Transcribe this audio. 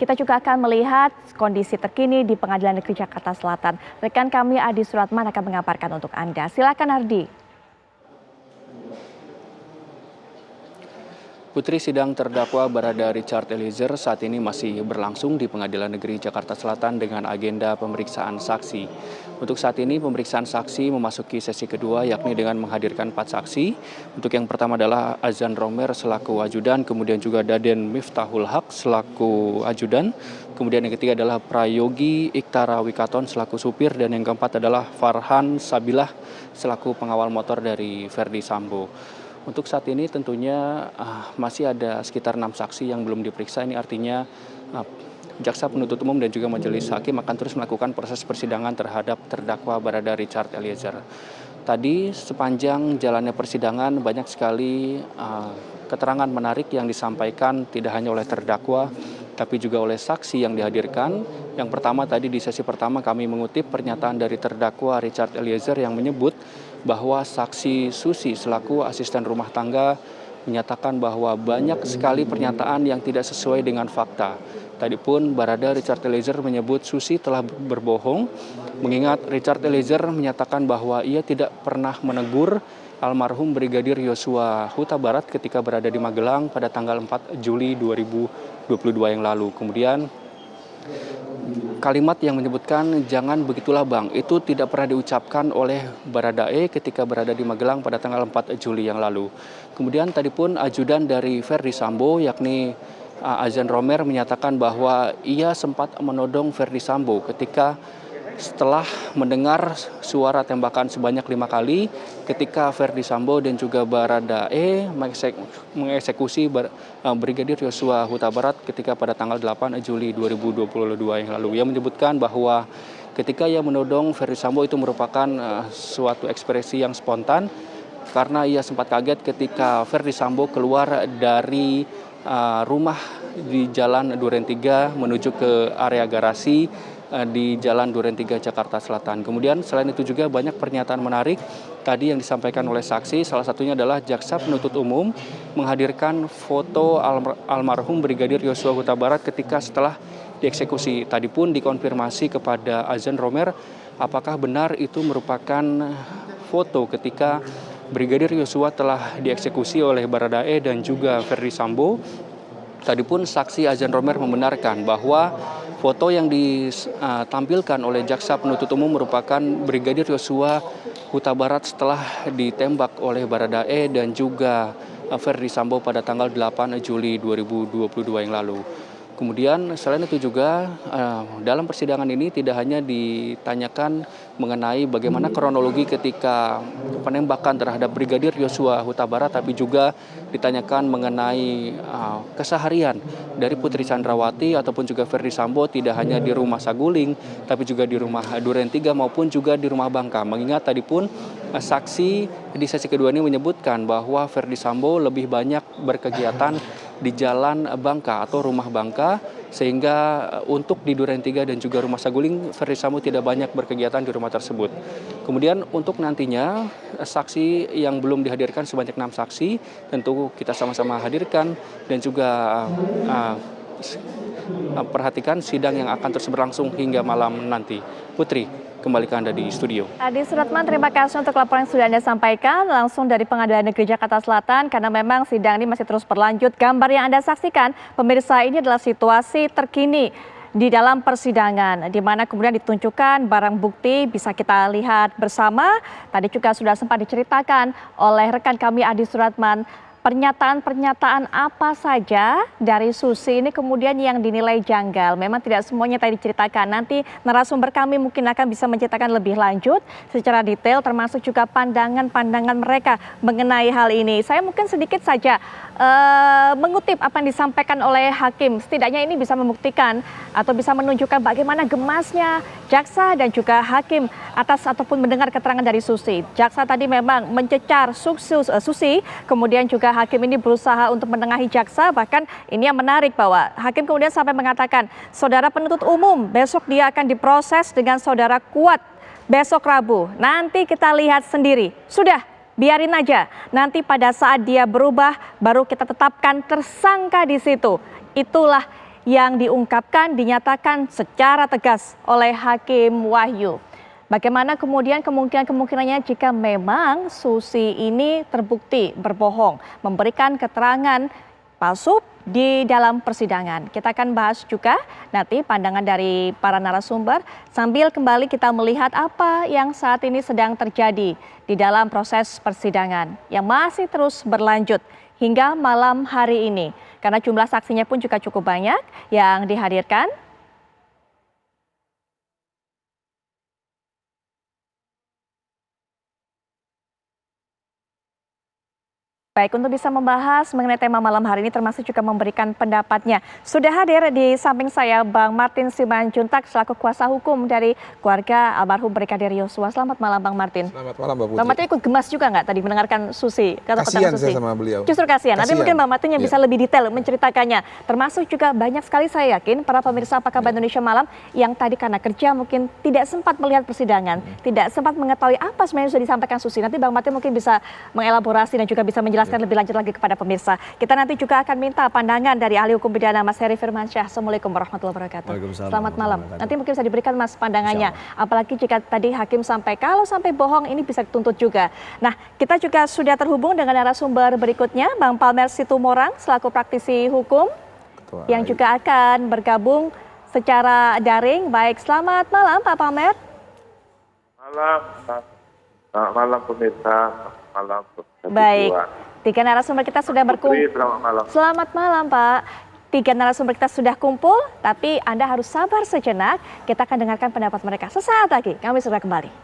kita juga akan melihat kondisi terkini di Pengadilan Negeri Jakarta Selatan. Rekan kami Adi Suratman akan mengabarkan untuk Anda. Silakan Ardi. Putri, sidang terdakwa Barada Richard Eliezer saat ini masih berlangsung di Pengadilan Negeri Jakarta Selatan dengan agenda pemeriksaan saksi. Untuk saat ini pemeriksaan saksi memasuki sesi kedua, yakni dengan menghadirkan 4 saksi. Untuk yang pertama adalah Azan Romer selaku ajudan, kemudian juga Daden Miftahul Haq selaku ajudan, kemudian yang ketiga adalah Prayogi Iktara Wikaton selaku supir, dan yang keempat adalah Farhan Sabilah selaku pengawal motor dari Verdi Sambo. Untuk saat ini tentunya masih ada sekitar 6 saksi yang belum diperiksa. Ini artinya jaksa penuntut umum dan juga majelis hakim akan terus melakukan proses persidangan terhadap terdakwa Barada Richard Eliezer. Tadi sepanjang jalannya persidangan banyak sekali keterangan menarik yang disampaikan tidak hanya oleh terdakwa tapi juga oleh saksi yang dihadirkan. Yang pertama tadi di sesi pertama kami mengutip pernyataan dari terdakwa Richard Eliezer yang menyebut bahwa saksi Susi selaku asisten rumah tangga menyatakan bahwa banyak sekali pernyataan yang tidak sesuai dengan fakta. Tadi pun Barada Richard Eliezer menyebut Susi telah berbohong, mengingat Richard Eliezer menyatakan bahwa ia tidak pernah menegur almarhum Brigadir Yosua Huta Barat ketika berada di Magelang pada tanggal 4 Juli 2022 yang lalu. Kemudian kalimat yang menyebutkan jangan begitulah bang, itu tidak pernah diucapkan oleh Baradae ketika berada di Magelang pada tanggal 4 Juli yang lalu. Kemudian tadi pun ajudan dari Verdi Sambo yakni Azan Romer menyatakan bahwa ia sempat menodong Verdi Sambo ketika setelah mendengar suara tembakan sebanyak 5 kali ketika Verdi Sambo dan juga Baradae mengeksekusi Brigadir Yosua Huta Barat ketika pada tanggal 8 Juli 2022 yang lalu. Ia menyebutkan bahwa ketika ia menodong Verdi Sambo itu merupakan suatu ekspresi yang spontan karena ia sempat kaget ketika Verdi Sambo keluar dari rumah di Jalan Duren 3 menuju ke area garasi di Jalan Duren 3 Jakarta Selatan. Kemudian selain itu juga banyak pernyataan menarik tadi yang disampaikan oleh saksi. Salah satunya adalah jaksa penuntut umum menghadirkan foto almarhum Brigadir Yosua Huta Barat ketika setelah dieksekusi. Tadi pun dikonfirmasi kepada Azan Romer apakah benar itu merupakan foto ketika Brigadir Yosua telah dieksekusi oleh Baradae dan juga Verdi Sambo. Tadi pun saksi Azan Romer membenarkan bahwa foto yang ditampilkan oleh jaksa penuntut umum merupakan Brigadir Yosua Huta Barat setelah ditembak oleh Baradae dan juga Verdi Sambo pada tanggal 8 Juli 2022 yang lalu. Kemudian selain itu juga dalam persidangan ini tidak hanya ditanyakan mengenai bagaimana kronologi ketika penembakan terhadap Brigadir Yosua Huta Barat, tapi juga ditanyakan mengenai keseharian dari Putri Chandrawati ataupun juga Verdi Sambo tidak hanya di rumah Saguling, tapi juga di rumah Duren 3 maupun juga di rumah Bangka. Mengingat tadi pun saksi di sesi kedua ini menyebutkan bahwa Verdi Sambo lebih banyak berkegiatan di Jalan Bangka atau rumah Bangka, sehingga untuk di Duren 3 dan juga rumah Saguling Verdi Sambo tidak banyak berkegiatan di rumah tersebut. Kemudian untuk nantinya saksi yang belum dihadirkan sebanyak 6 saksi tentu kita sama-sama hadirkan dan juga perhatikan sidang yang akan terus berlangsung hingga malam nanti. Putri, kembali ke Anda di studio. Adi Suratman, terima kasih untuk laporan yang sudah Anda sampaikan langsung dari Pengadilan Negeri Jakarta Selatan, karena memang sidang ini masih terus berlanjut. Gambar yang Anda saksikan, pemirsa, ini adalah situasi terkini di dalam persidangan, di mana kemudian ditunjukkan barang bukti bisa kita lihat bersama. Tadi juga sudah sempat diceritakan oleh rekan kami Adi Suratman, pernyataan-pernyataan apa saja dari Susi ini kemudian yang dinilai janggal. Memang tidak semuanya tadi diceritakan. Nanti narasumber kami mungkin akan bisa menceritakan lebih lanjut secara detail, termasuk juga pandangan-pandangan mereka mengenai hal ini. Saya mungkin sedikit saja mengutip apa yang disampaikan oleh hakim. Setidaknya ini bisa membuktikan atau bisa menunjukkan bagaimana gemasnya jaksa dan juga hakim atas ataupun mendengar keterangan dari Susi. Jaksa tadi memang mencecar Susi, kemudian juga hakim ini berusaha untuk menengahi jaksa. Bahkan ini yang menarik bahwa hakim kemudian sampai mengatakan, saudara penuntut umum besok dia akan diproses dengan saudara Kuat besok Rabu. Nanti kita lihat sendiri. Sudah, biarin aja. Nanti pada saat dia berubah baru kita tetapkan tersangka di situ. Itulah yang diungkapkan dinyatakan secara tegas oleh Hakim Wahyu. Bagaimana kemudian kemungkinan-kemungkinannya jika memang Susi ini terbukti berbohong, memberikan keterangan palsu di dalam persidangan. Kita akan bahas juga nanti pandangan dari para narasumber sambil kembali kita melihat apa yang saat ini sedang terjadi di dalam proses persidangan yang masih terus berlanjut hingga malam hari ini. Karena jumlah saksinya pun juga cukup banyak yang dihadirkan. Baik, untuk bisa membahas mengenai tema malam hari ini termasuk juga memberikan pendapatnya. Sudah hadir di samping saya Bang Martin Simanjuntak selaku kuasa hukum dari keluarga almarhum Brigadir Yosua. Selamat malam Bang Martin. Selamat malam Mbak Putri. Bang Martin ikut gemas juga nggak tadi mendengarkan Susi? Kasihan saya sama beliau. Justru kasihan. Nanti mungkin Bang Martin yang bisa lebih detail menceritakannya. Termasuk juga banyak sekali saya yakin para pemirsa Apa Kabar Indonesia Malam yang tadi karena kerja mungkin tidak sempat melihat persidangan, tidak sempat mengetahui apa sebenarnya sudah disampaikan Susi. Nanti Bang Martin mungkin bisa mengelaborasi dan juga bisa menjelaskan lebih lanjut lagi kepada pemirsa. Kita nanti juga akan minta pandangan dari ahli hukum pidana Mas Heri Firmansyah. Assalamualaikum warahmatullahi wabarakatuh. Selamat malam. Nanti mungkin bisa diberikan Mas pandangannya. Apalagi jika tadi hakim sampai kalau sampai bohong ini bisa dituntut juga. Nah, kita juga sudah terhubung dengan narasumber berikutnya Bang Palmer Situmorang selaku praktisi hukum yang juga akan bergabung secara daring. Baik, selamat malam Pak Palmer. Malam pemirsa, malam. Baik, 3 narasumber kita sudah berkumpul. Selamat malam Pak. 3 narasumber kita sudah kumpul, tapi Anda harus sabar sejenak. Kita akan dengarkan pendapat mereka sesaat lagi. Kami sudah kembali.